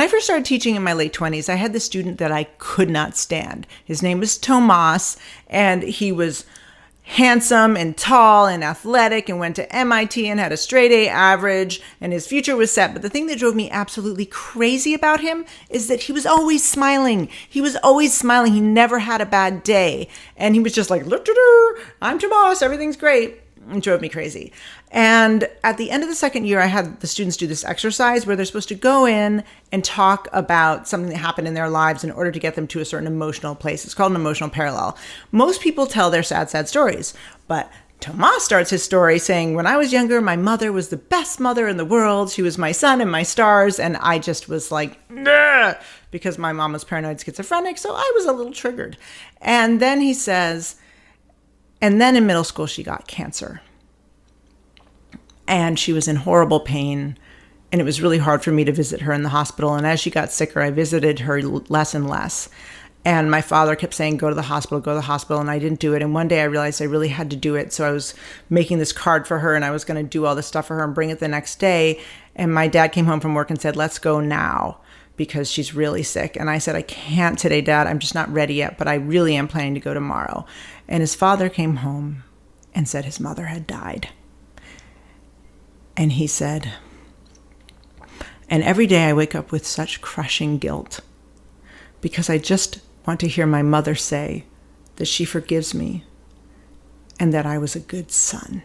When I first started teaching in my late 20s, I had this student that I could not stand. His name was Tomas, and he was handsome and tall and athletic and went to MIT and had a straight A average, and his future was set. But the thing that drove me absolutely crazy about him is that he was always smiling. He was always smiling. He never had a bad day. And he was just like, I'm Tomas, everything's great. It drove me crazy. And at the end of the second year, I had the students do this exercise where they're supposed to go in and talk about something that happened in their lives in order to get them to a certain emotional place. It's called an emotional parallel. Most people tell their sad, sad stories, but Tomas starts his story saying, when I was younger, my mother was the best mother in the world. She was my sun and my stars. And I just was like, nah, because my mom was paranoid schizophrenic. So I was a little triggered. And then he says, and then in middle school, she got cancer. And she was in horrible pain. And it was really hard for me to visit her in the hospital. And as she got sicker, I visited her less and less. And my father kept saying, go to the hospital, go to the hospital. And I didn't do it. And one day I realized I really had to do it. So I was making this card for her and I was going to do all this stuff for her and bring it the next day. And my dad came home from work and said, let's go now because she's really sick. And I said, I can't today, Dad. I'm just not ready yet, but I really am planning to go tomorrow. And his father came home and said his mother had died. And he said, and every day I wake up with such crushing guilt because I just want to hear my mother say that she forgives me and that I was a good son.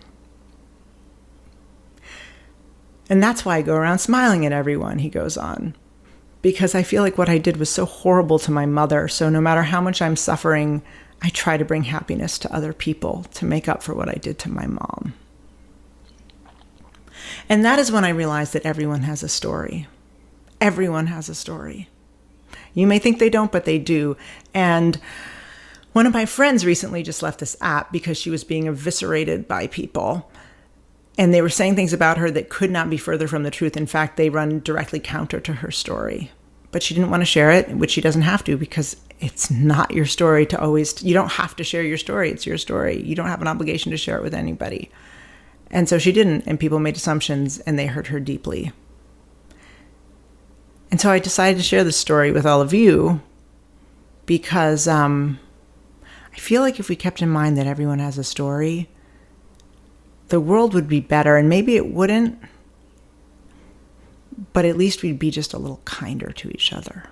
And that's why I go around smiling at everyone, he goes on, because I feel like what I did was so horrible to my mother. So no matter how much I'm suffering, I try to bring happiness to other people to make up for what I did to my mom. And that is when I realized that everyone has a story. Everyone has a story. You may think they don't, but they do. And one of my friends recently just left this app because she was being eviscerated by people. And they were saying things about her that could not be further from the truth. In fact, they run directly counter to her story. But she didn't want to share it, which she doesn't have to because it's not your story to always, you don't have to share your story. It's your story. You don't have an obligation to share it with anybody. And so she didn't, and people made assumptions, and they hurt her deeply. And so I decided to share this story with all of you because I feel like if we kept in mind that everyone has a story, the world would be better, and maybe it wouldn't, but at least we'd be just a little kinder to each other.